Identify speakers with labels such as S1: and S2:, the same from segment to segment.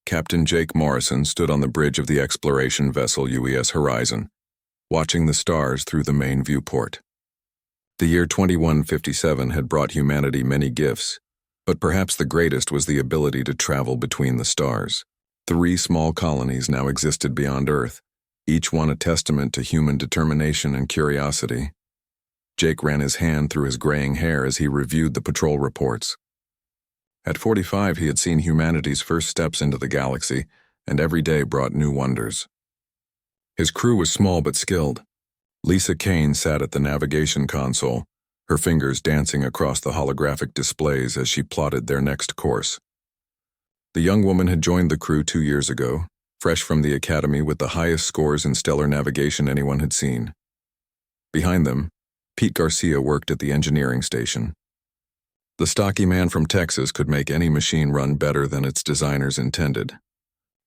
S1: Captain Jake Morrison stood on the bridge of the exploration vessel UES Horizon, watching the stars through the main viewport. The year 2157 had brought humanity many gifts, but perhaps the greatest was the ability to travel between the stars. 3 small colonies now existed beyond Earth, each one a testament to human determination and curiosity. Jake ran his hand through his graying hair as he reviewed the patrol reports. At 45, he had seen humanity's first steps into the galaxy, and every day brought new wonders. His crew was small but skilled. Lisa Kane sat at the navigation console, her fingers dancing across the holographic displays as she plotted their next course. The young woman had joined the crew 2 years ago, fresh from the academy with the highest scores in stellar navigation anyone had seen. Behind them, Pete Garcia worked at the engineering station. The stocky man from Texas could make any machine run better than its designers intended.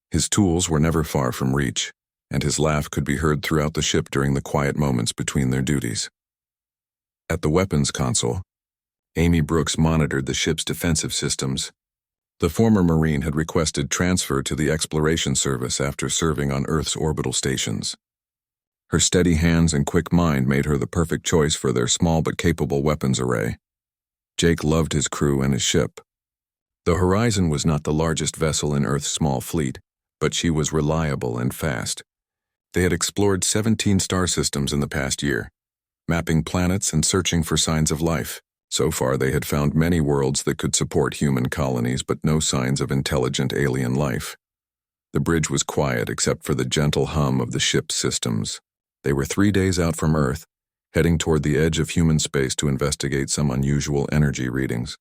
S1: His tools were never far from reach, and his laugh could be heard throughout the ship during the quiet moments between their duties. At the weapons console, Amy Brooks monitored the ship's defensive systems. The former Marine had requested transfer to the Exploration Service after serving on Earth's orbital stations. Her steady hands and quick mind made her the perfect choice for their small but capable weapons array. Jake loved his crew and his ship. The Horizon was not the largest vessel in Earth's small fleet, but she was reliable and fast. They had explored 17 star systems in the past year, mapping planets and searching for signs of life. So far, they had found many worlds that could support human colonies, but no signs of intelligent alien life. The bridge was quiet except for the gentle hum of the ship's systems. They were 3 days out from Earth, heading toward the edge of human space to investigate some unusual energy readings.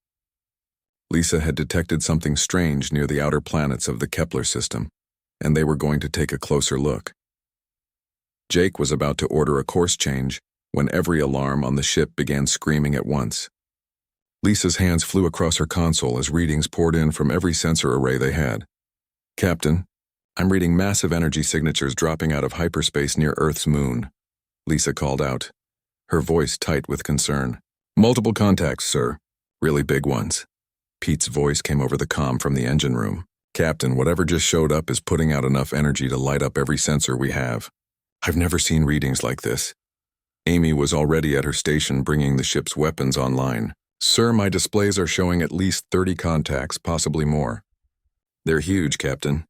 S1: Lisa had detected something strange near the outer planets of the Kepler system, and they were going to take a closer look. Jake was about to order a course change when every alarm on the ship began screaming at once. Lisa's hands flew across her console as readings poured in from every sensor array they had. "Captain, I'm reading massive energy signatures dropping out of hyperspace near Earth's moon," Lisa called out, her voice tight with concern. "Multiple contacts, sir. Really big ones." Pete's voice came over the comm from the engine room. "Captain, whatever just showed up is putting out enough energy to light up every sensor we have. I've never seen readings like this." Amy was already at her station bringing the ship's weapons online. "Sir, my displays are showing at least 30 contacts, possibly more." "They're huge, Captain.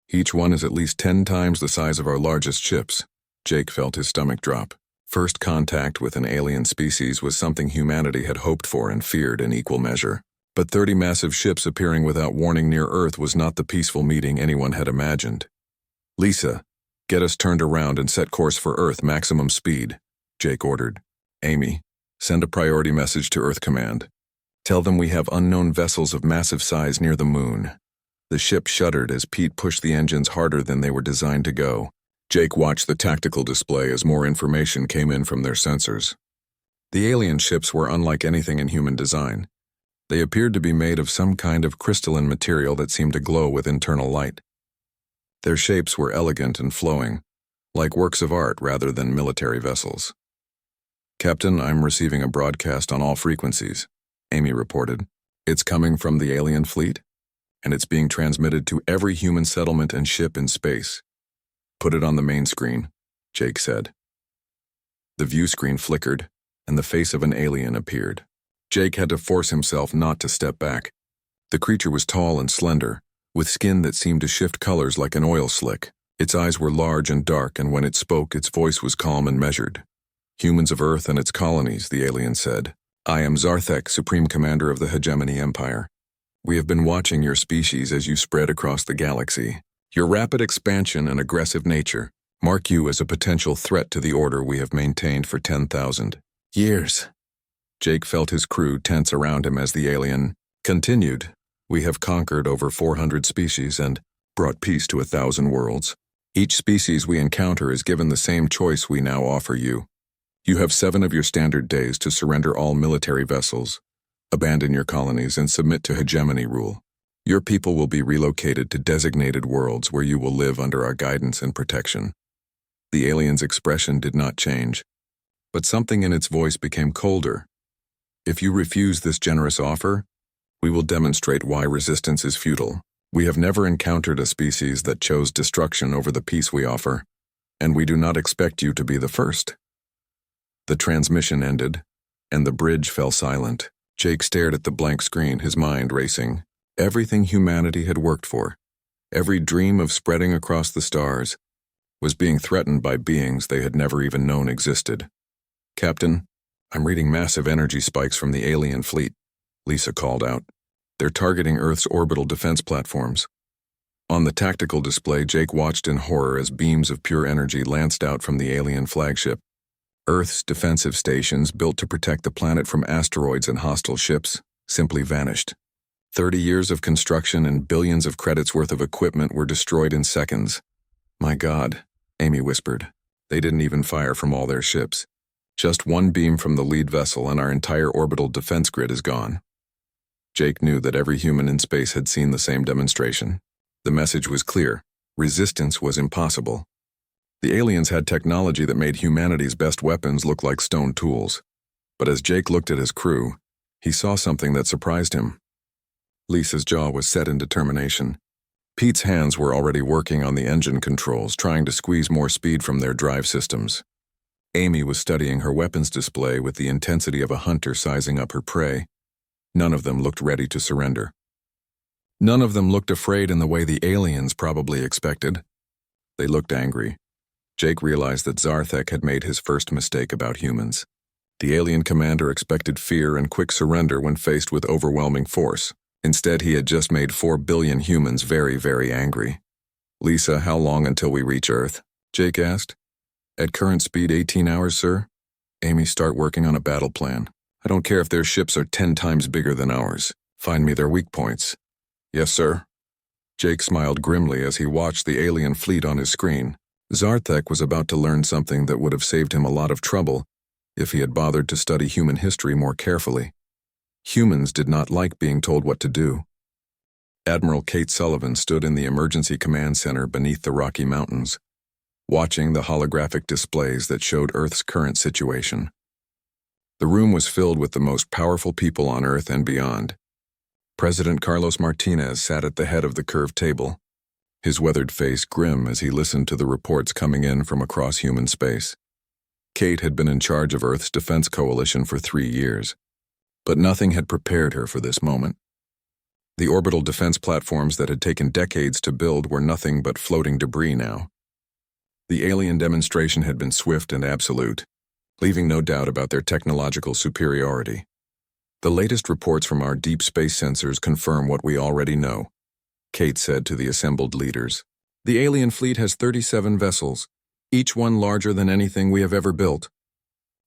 S1: Each one is at least 10 times the size of our largest ships." Jake felt his stomach drop. First contact with an alien species was something humanity had hoped for and feared in equal measure. But 30 massive ships appearing without warning near Earth was not the peaceful meeting anyone had imagined. "Lisa, get us turned around and set course for Earth maximum speed," Jake ordered. "Amy, send a priority message to Earth Command. Tell them we have unknown vessels of massive size near the moon." The ship shuddered as Pete pushed the engines harder than they were designed to go. Jake watched the tactical display as more information came in from their sensors. The alien ships were unlike anything in human design. They appeared to be made of some kind of crystalline material that seemed to glow with internal light. Their shapes were elegant and flowing, like works of art rather than military vessels. "Captain, I'm receiving a broadcast on all frequencies," Amy reported. "It's coming from the alien fleet, and it's being transmitted to every human settlement and ship in space." "Put it on the main screen," Jake said. The view screen flickered, and the face of an alien appeared. Jake had to force himself not to step back. The creature was tall and slender, with skin that seemed to shift colors like an oil slick. Its eyes were large and dark, and when it spoke, its voice was calm and measured. "Humans of Earth and its colonies," the alien said. "I am Zarthek, Supreme Commander of the Hegemony Empire. We have been watching your species as you spread across the galaxy. Your rapid expansion and aggressive nature mark you as a potential threat to the order we have maintained for 10,000 years." Jake felt his crew tense around him as the alien continued. "We have conquered over 400 species and brought peace to 1,000 worlds. Each species we encounter is given the same choice we now offer you. You have 7 of your standard days to surrender all military vessels, abandon your colonies, and submit to hegemony rule. Your people will be relocated to designated worlds where you will live under our guidance and protection." The alien's expression did not change, but something in its voice became colder. "If you refuse this generous offer, we will demonstrate why resistance is futile." We have never encountered a species that chose destruction over the peace we offer, and we do not expect you to be the first." The transmission ended, and the bridge fell silent. Jake stared at the blank screen, his mind racing. Everything humanity had worked for, every dream of spreading across the stars, was being threatened by beings they had never even known existed. "Captain, I'm reading massive energy spikes from the alien fleet," Lisa called out. "They're targeting Earth's orbital defense platforms." On the tactical display, Jake watched in horror as beams of pure energy lanced out from the alien flagship. Earth's defensive stations, built to protect the planet from asteroids and hostile ships, simply vanished. 30 years of construction and billions of credits worth of equipment were destroyed in seconds. "My God," Amy whispered. "They didn't even fire from all their ships. Just one beam from the lead vessel and our entire orbital defense grid is gone." Jake knew that every human in space had seen the same demonstration. The message was clear: resistance was impossible. The aliens had technology that made humanity's best weapons look like stone tools. But as Jake looked at his crew, he saw something that surprised him. Lisa's jaw was set in determination. Pete's hands were already working on the engine controls, trying to squeeze more speed from their drive systems. Amy was studying her weapons display with the intensity of a hunter sizing up her prey. None of them looked ready to surrender. None of them looked afraid in the way the aliens probably expected. They looked angry. Jake realized that Zarthek had made his first mistake about humans. The alien commander expected fear and quick surrender when faced with overwhelming force. Instead, he had just made 4 billion humans very, very angry. "Lisa, how long until we reach Earth?" Jake asked. "At current speed, 18 hours, sir." "Amy, start working on a battle plan. I don't care if their ships are 10 times bigger than ours. Find me their weak points." "Yes, sir." Jake smiled grimly as he watched the alien fleet on his screen. Zarthek was about to learn something that would have saved him a lot of trouble if he had bothered to study human history more carefully. Humans did not like being told what to do. Admiral Kate Sullivan stood in the emergency command center beneath the Rocky Mountains, watching the holographic displays that showed Earth's current situation. The room was filled with the most powerful people on Earth and beyond. President Carlos Martinez sat at the head of the curved table, his weathered face grim as he listened to the reports coming in from across human space. Kate had been in charge of Earth's defense coalition for 3 years, but nothing had prepared her for this moment. The orbital defense platforms that had taken decades to build were nothing but floating debris now. The alien demonstration had been swift and absolute, leaving no doubt about their technological superiority. "The latest reports from our deep space sensors confirm what we already know," Kate said to the assembled leaders. "The alien fleet has 37 vessels, each one larger than anything we have ever built.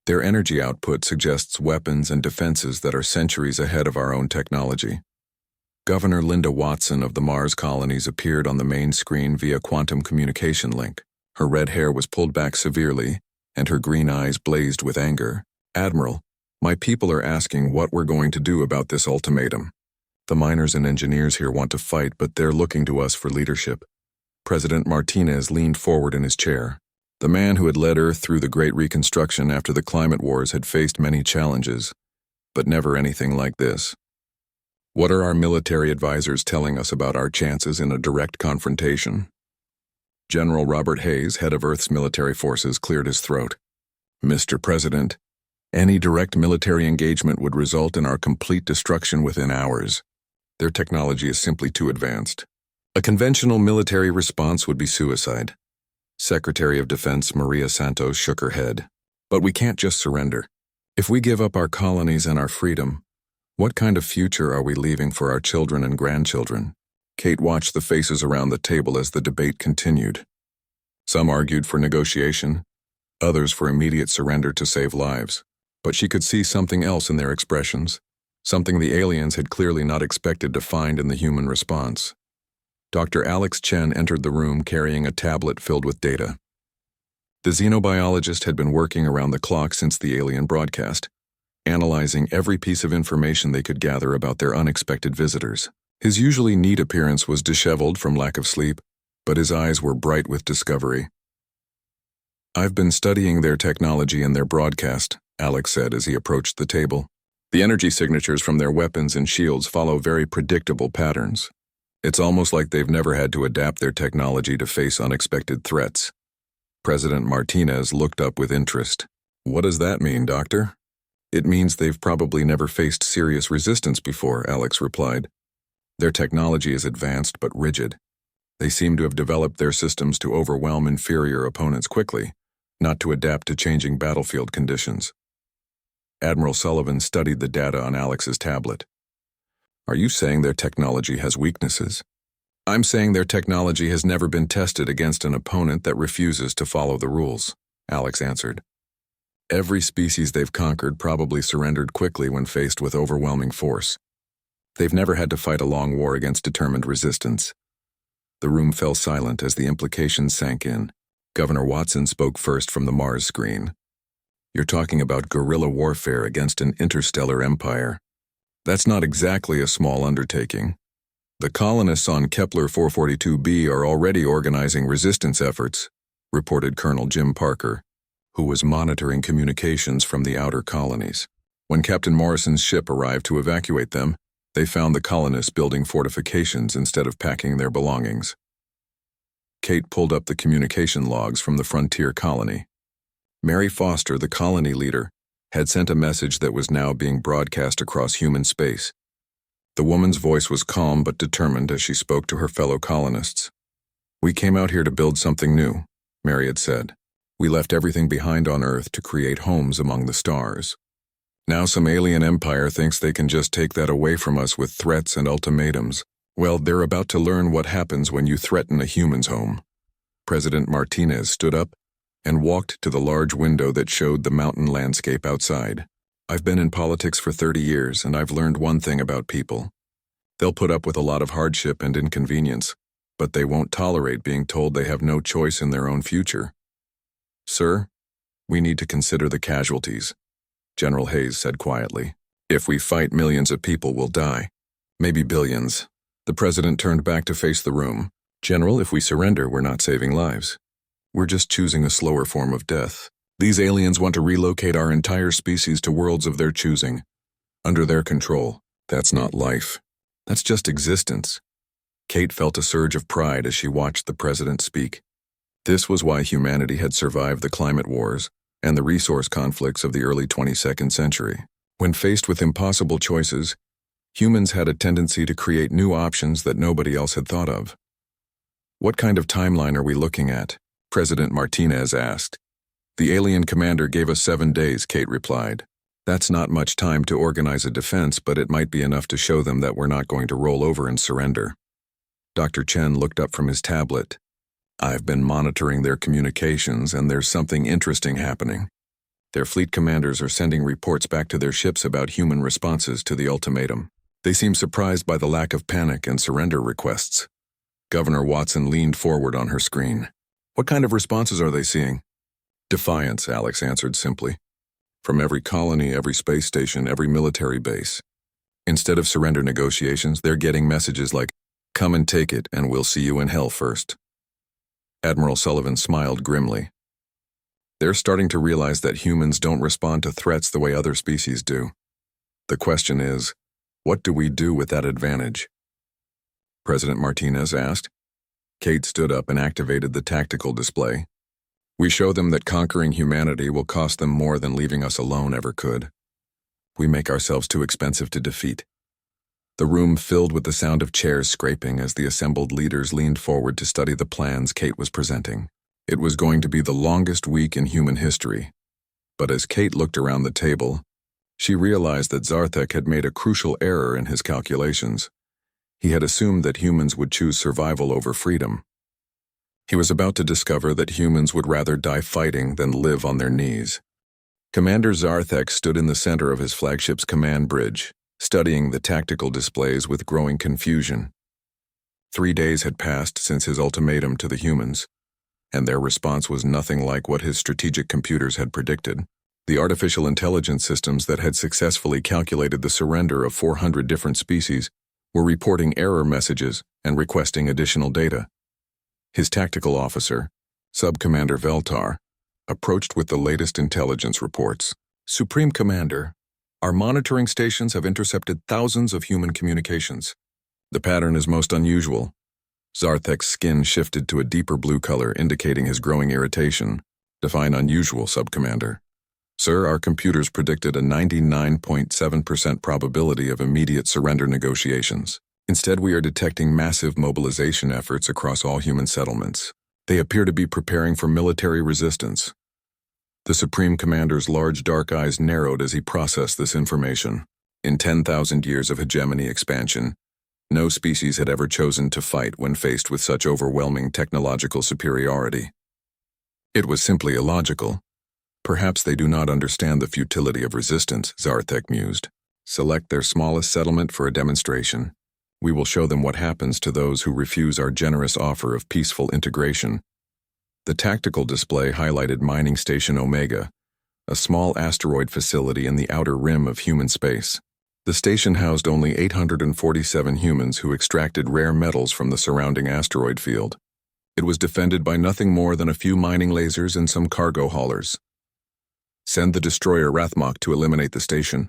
S1: Their energy output suggests weapons and defenses that are centuries ahead of our own technology." Governor Linda Watson of the Mars colonies appeared on the main screen via quantum communication link. Her red hair was pulled back severely, and her green eyes blazed with anger. "Admiral, my people are asking what we're going to do about this ultimatum. The miners and engineers here want to fight, but they're looking to us for leadership." President Martinez leaned forward in his chair. The man who had led Earth through the Great Reconstruction after the climate wars had faced many challenges, but never anything like this. "What are our military advisors telling us about our chances in a direct confrontation?" General Robert Hayes, head of Earth's military forces, cleared his throat. "Mr. President, any direct military engagement would result in our complete destruction within hours. Their technology is simply too advanced. A conventional military response would be suicide." Secretary of Defense Maria Santos shook her head. "But we can't just surrender. If we give up our colonies and our freedom, what kind of future are we leaving for our children and grandchildren?" Kate watched the faces around the table as the debate continued. Some argued for negotiation, others for immediate surrender to save lives. But she could see something else in their expressions, something the aliens had clearly not expected to find in the human response. Dr. Alex Chen entered the room carrying a tablet filled with data. The xenobiologist had been working around the clock since the alien broadcast, analyzing every piece of information they could gather about their unexpected visitors. His usually neat appearance was disheveled from lack of sleep, but his eyes were bright with discovery. "I've been studying their technology and their broadcast," Alex said as he approached the table. "The energy signatures from their weapons and shields follow very predictable patterns. It's almost like they've never had to adapt their technology to face unexpected threats. President Martinez looked up with interest. What does that mean, Doctor? It means they've probably never faced serious resistance before, Alex replied. Their technology is advanced but rigid. They seem to have developed their systems to overwhelm inferior opponents quickly, not to adapt to changing battlefield conditions. Admiral Sullivan studied the data on Alex's tablet. Are you saying their technology has weaknesses? I'm saying their technology has never been tested against an opponent that refuses to follow the rules, Alex answered. Every species they've conquered probably surrendered quickly when faced with overwhelming force. They've never had to fight a long war against determined resistance. The room fell silent as the implications sank in. Governor Watson spoke first from the Mars screen. You're talking about guerrilla warfare against an interstellar empire. That's not exactly a small undertaking. The colonists on Kepler 442b are already organizing resistance efforts, reported Colonel Jim Parker, who was monitoring communications from the outer colonies. When Captain Morrison's ship arrived to evacuate them, they found the colonists building fortifications instead of packing their belongings. Kate pulled up the communication logs from the frontier colony. Mary Foster, the colony leader, had sent a message that was now being broadcast across human space. The woman's voice was calm but determined as she spoke to her fellow colonists. We came out here to build something new, Mary had said. We left everything behind on Earth to create homes among the stars. Now some alien empire thinks they can just take that away from us with threats and ultimatums. Well, they're about to learn what happens when you threaten a human's home. President Martinez stood up and walked to the large window that showed the mountain landscape outside. I've been in politics for 30 years, and I've learned one thing about people. They'll put up with a lot of hardship and inconvenience, but they won't tolerate being told they have no choice in their own future. Sir, we need to consider the casualties, General Hayes said quietly. If we fight, millions of people will die. Maybe billions. The president turned back to face the room. General, if we surrender, we're not saving lives. We're just choosing a slower form of death. These aliens want to relocate our entire species to worlds of their choosing. Under their control. That's not life. That's just existence. Kate felt a surge of pride as she watched the president speak. This was why humanity had survived the climate wars and the resource conflicts of the early 22nd century. When faced with impossible choices, humans had a tendency to create new options that nobody else had thought of. What kind of timeline are we looking at? President Martinez asked. The alien commander gave us 7 days, Kate replied. That's not much time to organize a defense, but it might be enough to show them that we're not going to roll over and surrender. Dr. Chen looked up from his tablet. I've been monitoring their communications, and there's something interesting happening. Their fleet commanders are sending reports back to their ships about human responses to the ultimatum. They seem surprised by the lack of panic and surrender requests. Governor Watson leaned forward on her screen. What kind of responses are they seeing? Defiance, Alex answered simply. From every colony, every space station, every military base. Instead of surrender negotiations, they're getting messages like, come and take it, and we'll see you in hell first. Admiral Sullivan smiled grimly. They're starting to realize that humans don't respond to threats the way other species do. The question is, what do we do with that advantage? President Martinez asked. Kate stood up and activated the tactical display. We show them that conquering humanity will cost them more than leaving us alone ever could. We make ourselves too expensive to defeat. The room filled with the sound of chairs scraping as the assembled leaders leaned forward to study the plans Kate was presenting. It was going to be the longest week in human history. But as Kate looked around the table, she realized that Zarthek had made a crucial error in his calculations. He had assumed that humans would choose survival over freedom. He was about to discover that humans would rather die fighting than live on their knees. Commander Zarthek stood in the center of his flagship's command bridge, studying the tactical displays with growing confusion. 3 days had passed since his ultimatum to the humans, and their response was nothing like what his strategic computers had predicted. The artificial intelligence systems that had successfully calculated the surrender of 400 different species were reporting error messages and requesting additional data. His tactical officer, Sub-Commander Veltar, approached with the latest intelligence reports. Supreme Commander, our monitoring stations have intercepted thousands of human communications. The pattern is most unusual. Zarthek's skin shifted to a deeper blue color, indicating his growing irritation. Define unusual, Subcommander. Sir, our computers predicted a 99.7% probability of immediate surrender negotiations. Instead, we are detecting massive mobilization efforts across all human settlements. They appear to be preparing for military resistance. The Supreme Commander's large dark eyes narrowed as he processed this information. In 10,000 years of hegemony expansion, no species had ever chosen to fight when faced with such overwhelming technological superiority. It was simply illogical. Perhaps they do not understand the futility of resistance, Zarthek mused. Select their smallest settlement for a demonstration. We will show them what happens to those who refuse our generous offer of peaceful integration. The tactical display highlighted Mining Station Omega, a small asteroid facility in the outer rim of human space. The station housed only 847 humans who extracted rare metals from the surrounding asteroid field. It was defended by nothing more than a few mining lasers and some cargo haulers. Send the destroyer Rathmok to eliminate the station,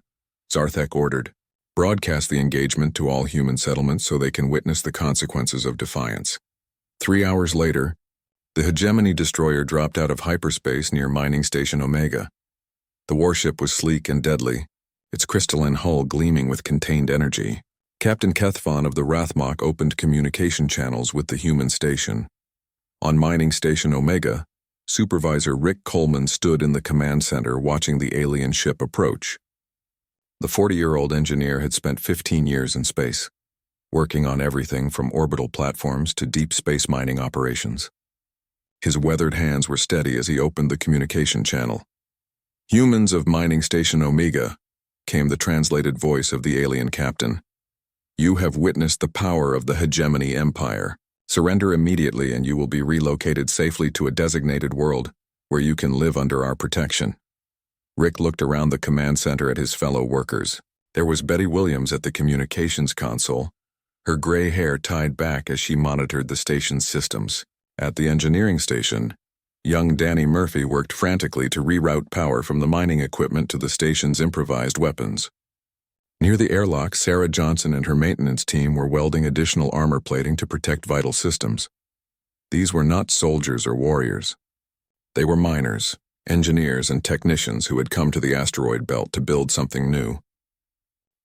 S1: Zarthek ordered. Broadcast the engagement to all human settlements so they can witness the consequences of defiance. 3 hours later, the hegemony destroyer dropped out of hyperspace near Mining Station Omega. The warship was sleek and deadly, its crystalline hull gleaming with contained energy. Captain Kethvon of the Rathmok opened communication channels with the human station. On Mining Station Omega, Supervisor Rick Coleman stood in the command center watching the alien ship approach. The 40-year-old engineer had spent 15 years in space, working on everything from orbital platforms to deep space mining operations. His weathered hands were steady as he opened the communication channel. "Humans of Mining Station Omega," came the translated voice of the alien captain. "You have witnessed the power of the hegemony empire. Surrender immediately and you will be relocated safely to a designated world where you can live under our protection." Rick looked around the command center at his fellow workers. There was Betty Williams at the communications console, her gray hair tied back as she monitored the station's systems. At the engineering station, young Danny Murphy worked frantically to reroute power from the mining equipment to the station's improvised weapons. Near the airlock, Sarah Johnson and her maintenance team were welding additional armor plating to protect vital systems. These were not soldiers or warriors. They were miners, engineers, and technicians who had come to the asteroid belt to build something new.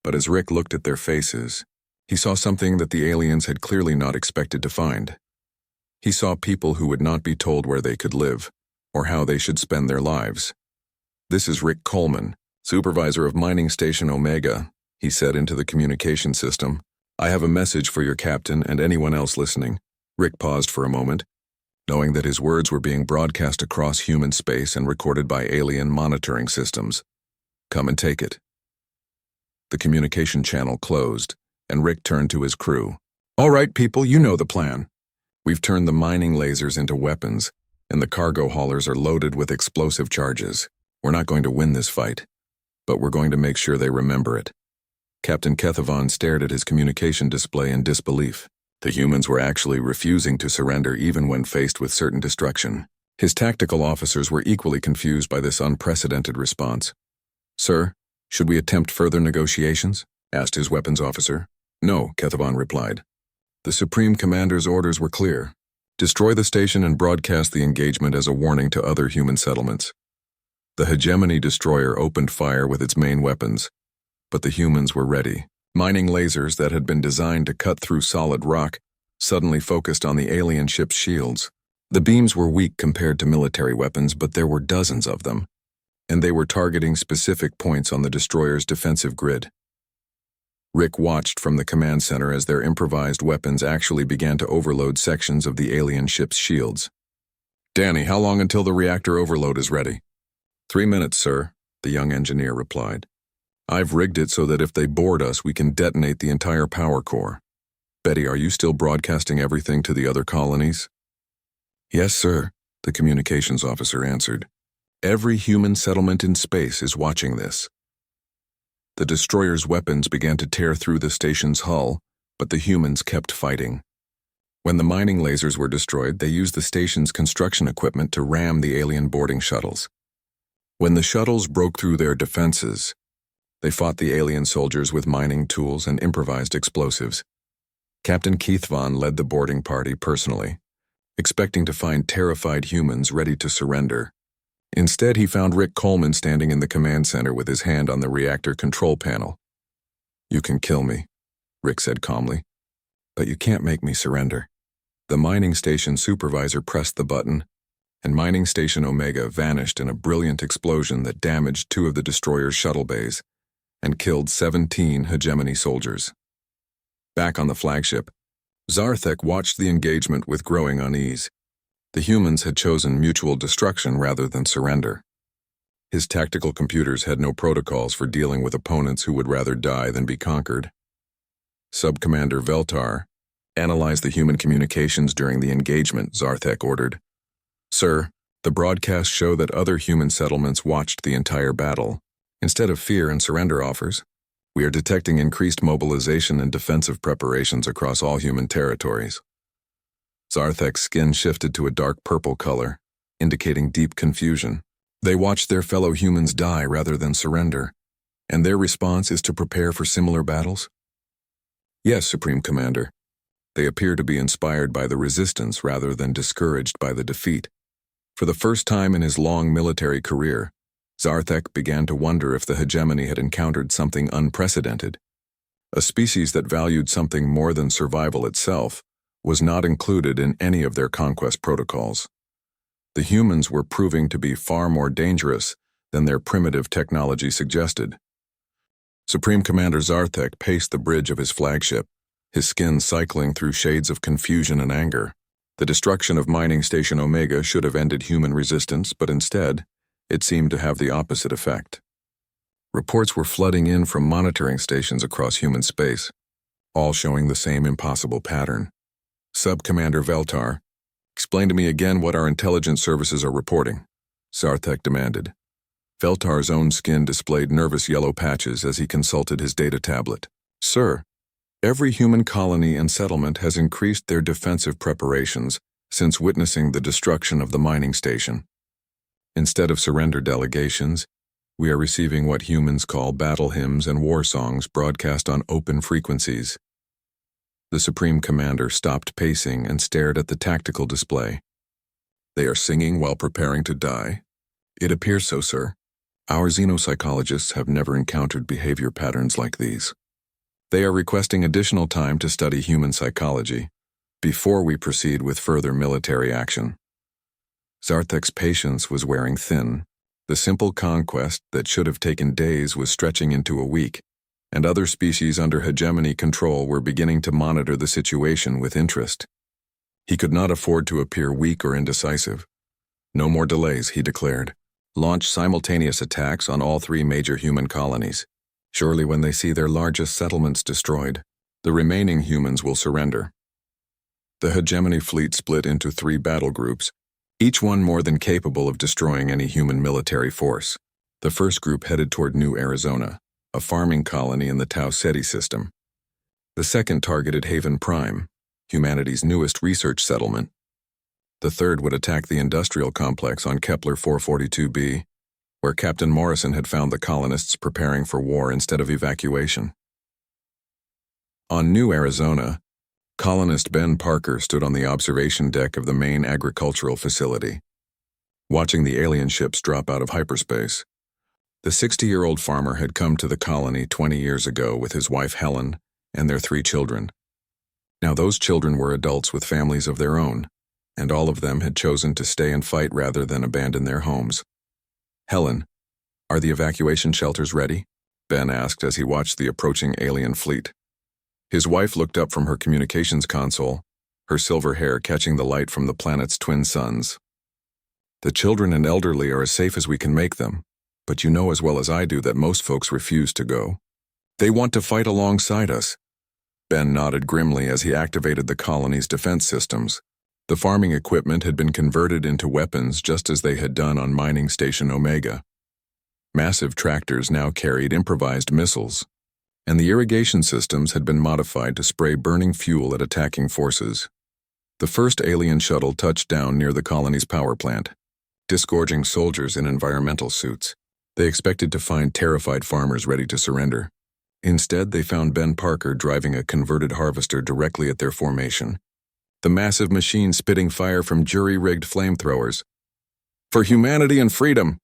S1: But as Rick looked at their faces, he saw something that the aliens had clearly not expected to find. He saw people who would not be told where they could live, or how they should spend their lives. "This is Rick Coleman, supervisor of Mining Station Omega," he said into the communication system. "I have a message for your captain and anyone else listening." Rick paused for a moment, knowing that his words were being broadcast across human space and recorded by alien monitoring systems. "Come and take it." The communication channel closed, and Rick turned to his crew. "All right, people, you know the plan. We've turned the mining lasers into weapons, and the cargo haulers are loaded with explosive charges. We're not going to win this fight, but we're going to make sure they remember it." Captain Kethvon stared at his communication display in disbelief. The humans were actually refusing to surrender even when faced with certain destruction. His tactical officers were equally confused by this unprecedented response. "Sir, should we attempt further negotiations?" asked his weapons officer. "No," Kethvon replied. The Supreme Commander's orders were clear. Destroy the station and broadcast the engagement as a warning to other human settlements. The hegemony destroyer opened fire with its main weapons, but the humans were ready. Mining lasers that had been designed to cut through solid rock suddenly focused on the alien ship's shields. The beams were weak compared to military weapons, but there were dozens of them, and they were targeting specific points on the destroyer's defensive grid. Rick watched from the command center as their improvised weapons actually began to overload sections of the alien ship's shields. "Danny, how long until the reactor overload is ready?" 3 minutes, sir," the young engineer replied. "I've rigged it so that if they board us, we can detonate the entire power core. Betty, are you still broadcasting everything to the other colonies?" "Yes, sir," the communications officer answered. "Every human settlement in space is watching this." The destroyer's weapons began to tear through the station's hull, but the humans kept fighting. When the mining lasers were destroyed, they used the station's construction equipment to ram the alien boarding shuttles. When the shuttles broke through their defenses, they fought the alien soldiers with mining tools and improvised explosives. Captain Keith Vaughn led the boarding party personally, expecting to find terrified humans ready to surrender. Instead, he found Rick Coleman standing in the command center with his hand on the reactor control panel. "You can kill me," Rick said calmly, "but you can't make me surrender." The mining station supervisor pressed the button, and Mining Station Omega vanished in a brilliant explosion that damaged 2 of the destroyer's shuttle bays and killed 17 hegemony soldiers. Back on the flagship, Zarthek watched the engagement with growing unease. The humans had chosen mutual destruction rather than surrender. His tactical computers had no protocols for dealing with opponents who would rather die than be conquered. Sub-Commander Veltar, "Analyze the human communications during the engagement," Zarthek ordered. "Sir, the broadcasts show that other human settlements watched the entire battle. Instead of fear and surrender offers, we are detecting increased mobilization and defensive preparations across all human territories." Zarthek's skin shifted to a dark purple color, indicating deep confusion. They watched their fellow humans die rather than surrender, and their response is to prepare for similar battles? "Yes, Supreme Commander. They appear to be inspired by the resistance rather than discouraged by the defeat." For the first time in his long military career, Zarthek began to wonder if the hegemony had encountered something unprecedented. A species that valued something more than survival itself was not included in any of their conquest protocols. The humans were proving to be far more dangerous than their primitive technology suggested. Supreme Commander Zarthek paced the bridge of his flagship, his skin cycling through shades of confusion and anger. The destruction of Mining Station Omega should have ended human resistance, but instead, it seemed to have the opposite effect. Reports were flooding in from monitoring stations across human space, all showing the same impossible pattern. "Sub-Commander Veltar, explain to me again what our intelligence services are reporting," Zarthek demanded. Veltar's own skin displayed nervous yellow patches as he consulted his data tablet. "Sir, every human colony and settlement has increased their defensive preparations since witnessing the destruction of the mining station. Instead of surrender delegations, we are receiving what humans call battle hymns and war songs broadcast on open frequencies." The Supreme Commander stopped pacing and stared at the tactical display. "They are singing while preparing to die?" "It appears so, sir. Our xenopsychologists have never encountered behavior patterns like these. They are requesting additional time to study human psychology before we proceed with further military action." Zarthek's patience was wearing thin. The simple conquest that should have taken days was stretching into a week, and other species under hegemony control were beginning to monitor the situation with interest. He could not afford to appear weak or indecisive. "No more delays," he declared. "Launch simultaneous attacks on all 3 major human colonies. Surely when they see their largest settlements destroyed, the remaining humans will surrender." The hegemony fleet split into 3 battle groups, each one more than capable of destroying any human military force. The first group headed toward New Arizona, a farming colony in the Tau Ceti system. The second targeted Haven Prime, humanity's newest research settlement. The third would attack the industrial complex on Kepler 442b, where Captain Morrison had found the colonists preparing for war instead of evacuation. On New Arizona, colonist Ben Parker stood on the observation deck of the main agricultural facility, watching the alien ships drop out of hyperspace. The 60-year-old farmer had come to the colony 20 years ago with his wife Helen and their 3 children. Now those children were adults with families of their own, and all of them had chosen to stay and fight rather than abandon their homes. "Helen, are the evacuation shelters ready?" Ben asked as he watched the approaching alien fleet. His wife looked up from her communications console, her silver hair catching the light from the planet's twin suns. "The children and elderly are as safe as we can make them, but you know as well as I do that most folks refuse to go. They want to fight alongside us." Ben nodded grimly as he activated the colony's defense systems. The farming equipment had been converted into weapons just as they had done on Mining Station Omega. Massive tractors now carried improvised missiles, and the irrigation systems had been modified to spray burning fuel at attacking forces. The first alien shuttle touched down near the colony's power plant, disgorging soldiers in environmental suits. They expected to find terrified farmers ready to surrender. Instead, they found Ben Parker driving a converted harvester directly at their formation, the massive machine spitting fire from jury-rigged flamethrowers. "For humanity and freedom!"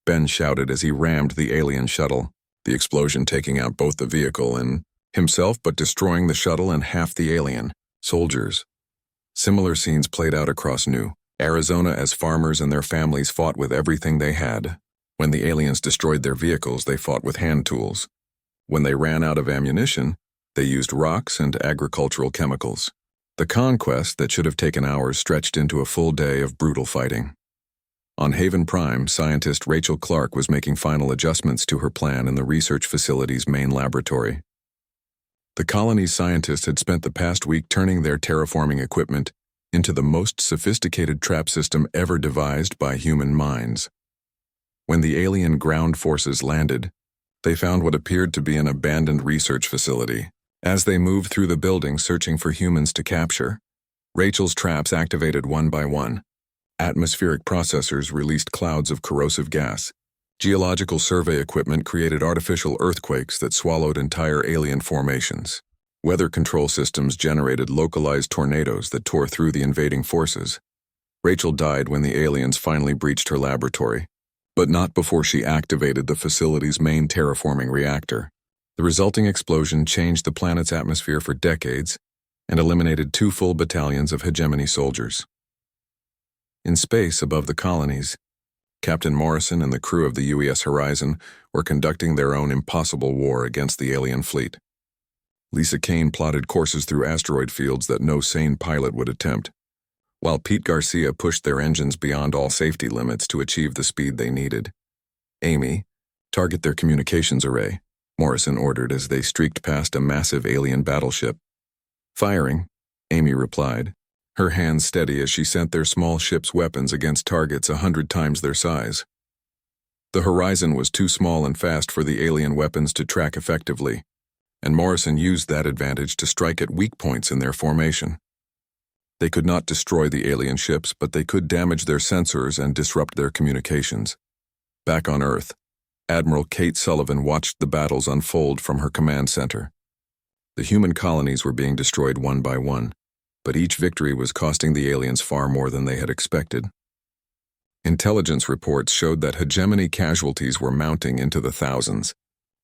S1: Ben shouted as he rammed the alien shuttle, the explosion taking out both the vehicle and himself but destroying the shuttle and half the alien soldiers. Similar scenes played out across New Arizona as farmers and their families fought with everything they had. When the aliens destroyed their vehicles, they fought with hand tools. When they ran out of ammunition, they used rocks and agricultural chemicals. The conquest that should have taken hours stretched into a full day of brutal fighting. On Haven Prime, scientist Rachel Clark was making final adjustments to her plan in the research facility's main laboratory. The colony's scientists had spent the past week turning their terraforming equipment into the most sophisticated trap system ever devised by human minds. When the alien ground forces landed, they found what appeared to be an abandoned research facility. As they moved through the building searching for humans to capture, Rachel's traps activated one by one. Atmospheric processors released clouds of corrosive gas. Geological survey equipment created artificial earthquakes that swallowed entire alien formations. Weather control systems generated localized tornadoes that tore through the invading forces. Rachel died when the aliens finally breached her laboratory, but not before she activated the facility's main terraforming reactor. The resulting explosion changed the planet's atmosphere for decades and eliminated 2 full battalions of hegemony soldiers. In space above the colonies, Captain Morrison and the crew of the UES Horizon were conducting their own impossible war against the alien fleet. Lisa Kane plotted courses through asteroid fields that no sane pilot would attempt, while Pete Garcia pushed their engines beyond all safety limits to achieve the speed they needed. "Amy, target their communications array," Morrison ordered as they streaked past a massive alien battleship. "Firing," Amy replied, her hands steady as she sent their small ship's weapons against targets 100 times their size. The horizon was too small and fast for the alien weapons to track effectively, and Morrison used that advantage to strike at weak points in their formation. They could not destroy the alien ships, but they could damage their sensors and disrupt their communications. Back on Earth, Admiral Kate Sullivan watched the battles unfold from her command center. The human colonies were being destroyed one by one, but each victory was costing the aliens far more than they had expected. Intelligence reports showed that hegemony casualties were mounting into the thousands,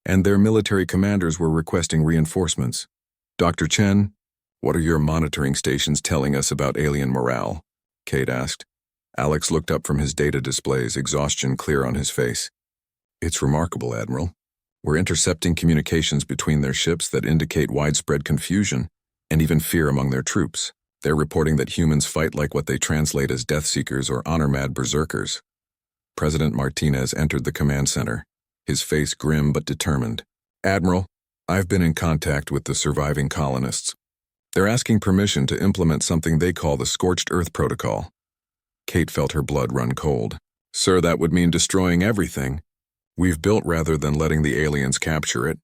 S1: and their military commanders were requesting reinforcements. "Dr. Chen, what are your monitoring stations telling us about alien morale?" Kate asked. Alex looked up from his data displays, exhaustion clear on his face. "It's remarkable, Admiral. We're intercepting communications between their ships that indicate widespread confusion and even fear among their troops. They're reporting that humans fight like what they translate as death-seekers or honor-mad berserkers." President Martinez entered the command center, his face grim but determined. "Admiral, I've been in contact with the surviving colonists. They're asking permission to implement something they call the Scorched Earth Protocol." Kate felt her blood run cold. "Sir, that would mean destroying everything we've built rather than letting the aliens capture it.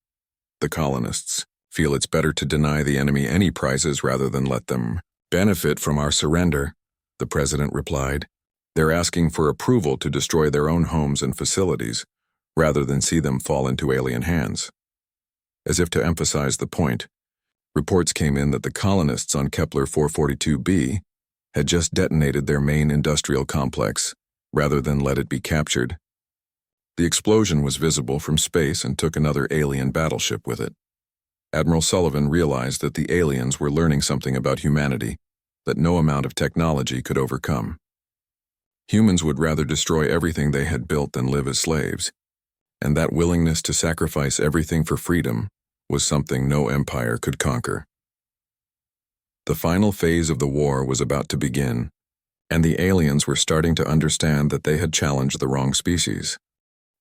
S1: The colonists feel it's better to deny the enemy any prizes rather than let them benefit from our surrender," the president replied. "They're asking for approval to destroy their own homes and facilities, rather than see them fall into alien hands." As if to emphasize the point, reports came in that the colonists on Kepler 442b had just detonated their main industrial complex, rather than let it be captured. The explosion was visible from space and took another alien battleship with it. Admiral Sullivan realized that the aliens were learning something about humanity that no amount of technology could overcome. Humans would rather destroy everything they had built than live as slaves, and that willingness to sacrifice everything for freedom was something no empire could conquer. The final phase of the war was about to begin, and the aliens were starting to understand that they had challenged the wrong species.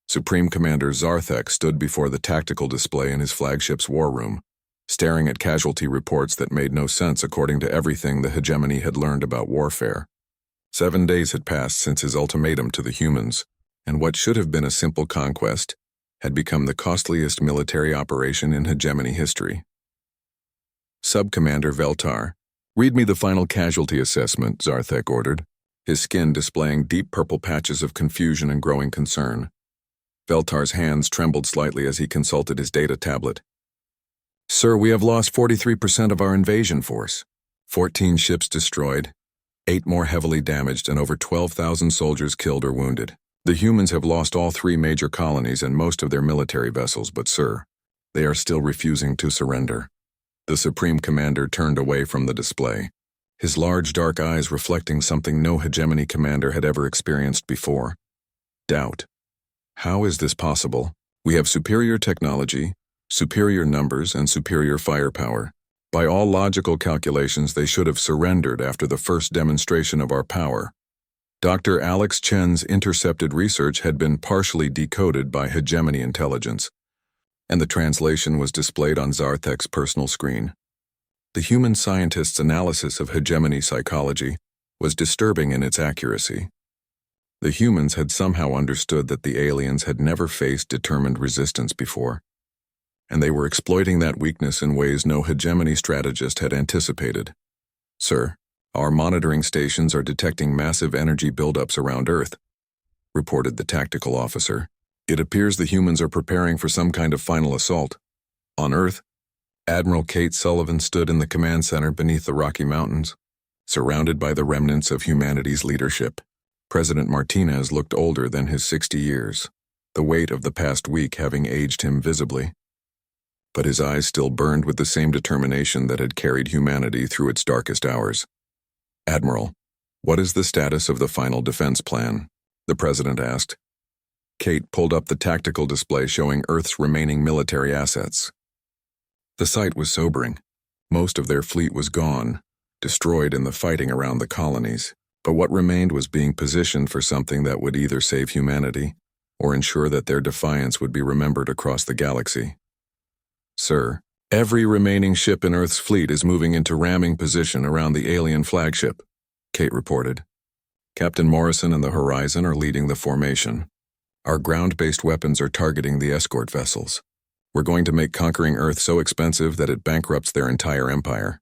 S1: Supreme Commander Zarthek stood before the tactical display in his flagship's war room, staring at casualty reports that made no sense according to everything the hegemony had learned about warfare. 7 days had passed since his ultimatum to the humans, and what should have been a simple conquest had become the costliest military operation in hegemony history. "Sub-Commander Veltar, read me the final casualty assessment," Zarthek ordered, his skin displaying deep purple patches of confusion and growing concern. Veltar's hands trembled slightly as he consulted his data tablet. Sir, we have lost 43% of our invasion force. 14 ships destroyed, 8 more heavily damaged, and over 12,000 soldiers killed or wounded. The humans have lost all 3 major colonies and most of their military vessels, but sir, they are still refusing to surrender. The Supreme Commander turned away from the display, his large dark eyes reflecting something no hegemony commander had ever experienced before. Doubt. How is this possible? We have superior technology, superior numbers, and superior firepower. By all logical calculations, they should have surrendered after the first demonstration of our power. Dr. Alex Chen's intercepted research had been partially decoded by hegemony intelligence, and the translation was displayed on Zarthek's personal screen. The human scientist's analysis of hegemony psychology was disturbing in its accuracy. The humans had somehow understood that the aliens had never faced determined resistance before, and they were exploiting that weakness in ways no hegemony strategist had anticipated. Sir, our monitoring stations are detecting massive energy buildups around Earth, reported the tactical officer. It appears the humans are preparing for some kind of final assault. On Earth, Admiral Kate Sullivan stood in the command center beneath the Rocky Mountains, surrounded by the remnants of humanity's leadership. President Martinez looked older than his 60 years, the weight of the past week having aged him visibly. But his eyes still burned with the same determination that had carried humanity through its darkest hours. Admiral, what is the status of the final defense plan? The president asked. Kate pulled up the tactical display showing Earth's remaining military assets. The sight was sobering. Most of their fleet was gone, destroyed in the fighting around the colonies, but what remained was being positioned for something that would either save humanity or ensure that their defiance would be remembered across the galaxy. Sir, every remaining ship in Earth's fleet is moving into ramming position around the alien flagship, Kate reported. Captain Morrison and the Horizon are leading the formation. Our ground-based weapons are targeting the escort vessels. We're going to make conquering Earth so expensive that it bankrupts their entire empire.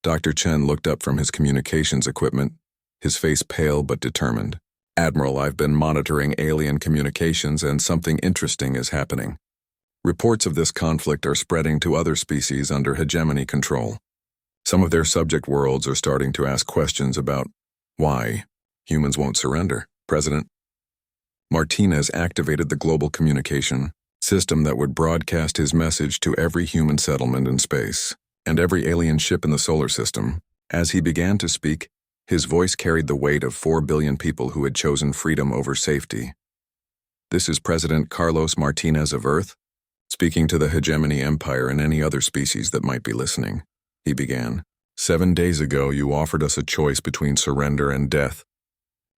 S1: Dr. Chen looked up from his communications equipment, his face pale but determined. Admiral, I've been monitoring alien communications and something interesting is happening. Reports of this conflict are spreading to other species under hegemony control. Some of their subject worlds are starting to ask questions about why humans won't surrender. President Martinez activated the global communication system that would broadcast his message to every human settlement in space and every alien ship in the solar system. As he began to speak, his voice carried the weight of 4 billion people who had chosen freedom over safety. This is President Carlos Martinez of Earth, speaking to the hegemony empire and any other species that might be listening. He began. 7 days ago, you offered us a choice between surrender and death.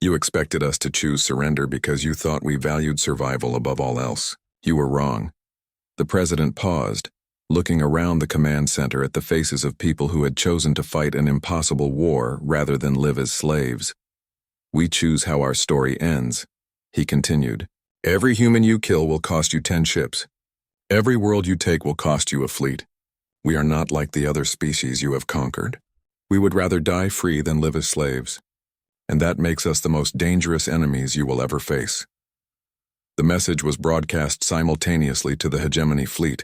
S1: You expected us to choose surrender because you thought we valued survival above all else. You were wrong. The president paused, looking around the command center at the faces of people who had chosen to fight an impossible war rather than live as slaves. We choose how our story ends, he continued. Every human you kill will cost you 10 ships. Every world you take will cost you a fleet. We are not like the other species you have conquered. We would rather die free than live as slaves, and that makes us the most dangerous enemies you will ever face. The message was broadcast simultaneously to the hegemony fleet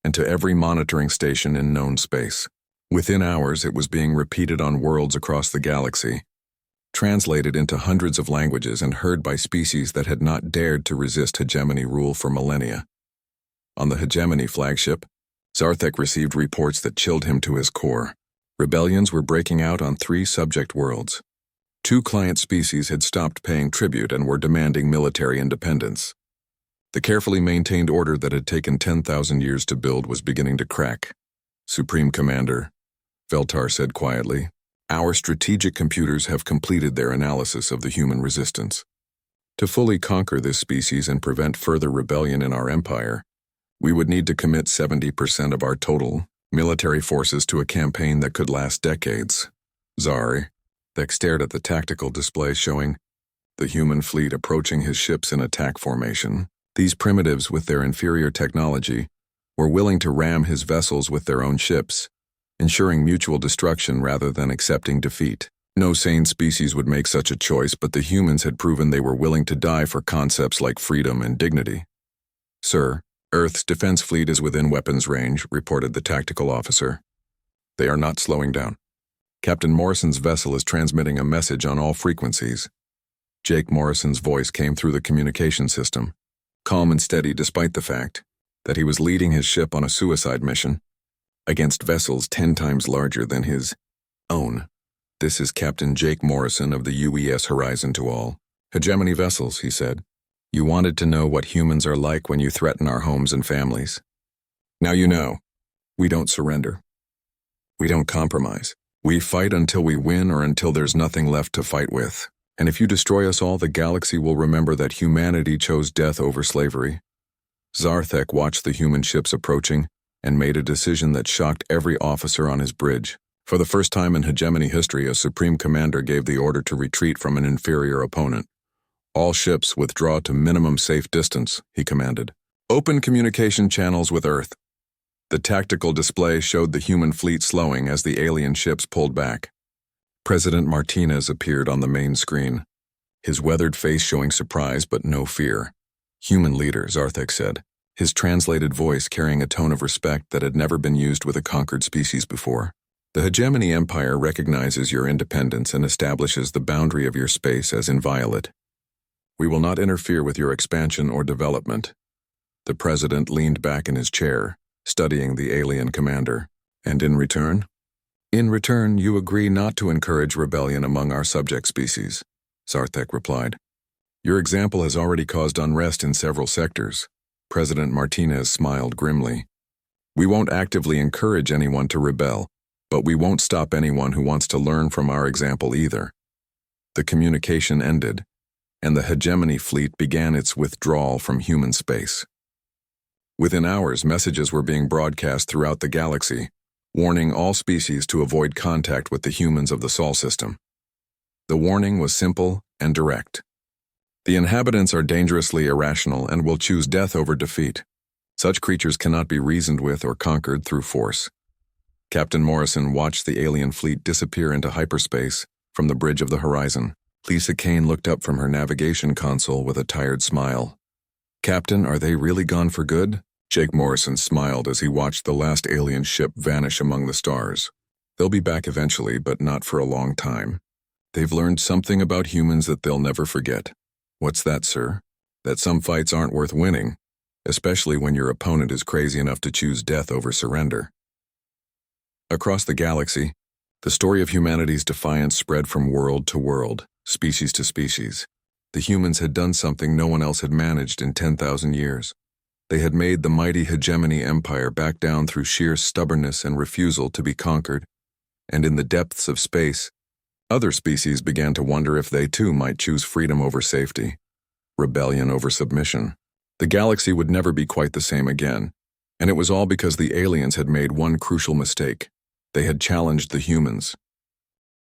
S1: and to every monitoring station in known space. Within hours, it was being repeated on worlds across the galaxy, translated into hundreds of languages and heard by species that had not dared to resist hegemony rule for millennia. On the hegemony flagship, Zarthek received reports that chilled him to his core. Rebellions were breaking out on 3 subject worlds. 2 client species had stopped paying tribute and were demanding military independence. The carefully maintained order that had taken 10,000 years to build was beginning to crack. Supreme Commander, Veltar said quietly, our strategic computers have completed their analysis of the human resistance. To fully conquer this species and prevent further rebellion in our empire, we would need to commit 70% of our total military forces to a campaign that could last decades. Zarthek stared at the tactical display showing the human fleet approaching his ships in attack formation. These primitives, with their inferior technology, were willing to ram his vessels with their own ships, ensuring mutual destruction rather than accepting defeat. No sane species would make such a choice, but the humans had proven they were willing to die for concepts like freedom and dignity. Sir, Earth's defense fleet is within weapons range, reported the tactical officer. They are not slowing down. Captain Morrison's vessel is transmitting a message on all frequencies. Jake Morrison's voice came through the communication system, calm and steady despite the fact that he was leading his ship on a suicide mission against vessels 10 times larger than his own. This is Captain Jake Morrison of the UES Horizon to all. Hegemony vessels, he said. You wanted to know what humans are like when you threaten our homes and families. Now you know. We don't surrender. We don't compromise. We fight until we win or until there's nothing left to fight with. And if you destroy us all, the galaxy will remember that humanity chose death over slavery. Zarthek watched the human ships approaching and made a decision that shocked every officer on his bridge. For the first time in hegemony history, a supreme commander gave the order to retreat from an inferior opponent. All ships withdraw to minimum safe distance, he commanded. Open communication channels with Earth. The tactical display showed the human fleet slowing as the alien ships pulled back. President Martinez appeared on the main screen, his weathered face showing surprise but no fear. Human leader, Zarthek said, his translated voice carrying a tone of respect that had never been used with a conquered species before. The hegemony empire recognizes your independence and establishes the boundary of your space as inviolate. We will not interfere with your expansion or development. The president leaned back in his chair, studying the alien commander. And in return? In return, you agree not to encourage rebellion among our subject species, Zarthek replied. Your example has already caused unrest in several sectors. President Martinez smiled grimly. We won't actively encourage anyone to rebel, but we won't stop anyone who wants to learn from our example either. The communication ended, and the hegemony fleet began its withdrawal from human space. Within hours, messages were being broadcast throughout the galaxy, warning all species to avoid contact with the humans of the Sol system. The warning was simple and direct. The inhabitants are dangerously irrational and will choose death over defeat. Such creatures cannot be reasoned with or conquered through force. Captain Morrison watched the alien fleet disappear into hyperspace from the bridge of the horizon. Lisa Kane looked up from her navigation console with a tired smile. Captain, are they really gone for good? Jake Morrison smiled as he watched the last alien ship vanish among the stars. They'll be back eventually, but not for a long time. They've learned something about humans that they'll never forget. What's that, sir? That some fights aren't worth winning, especially when your opponent is crazy enough to choose death over surrender. Across the galaxy, the story of humanity's defiance spread from world to world, species to species. The humans had done something no one else had managed in 10,000 years. They had made the mighty hegemony empire back down through sheer stubbornness and refusal to be conquered, and in the depths of space, other species began to wonder if they too might choose freedom over safety, rebellion over submission. The galaxy would never be quite the same again, and it was all because the aliens had made one crucial mistake. They had challenged the humans.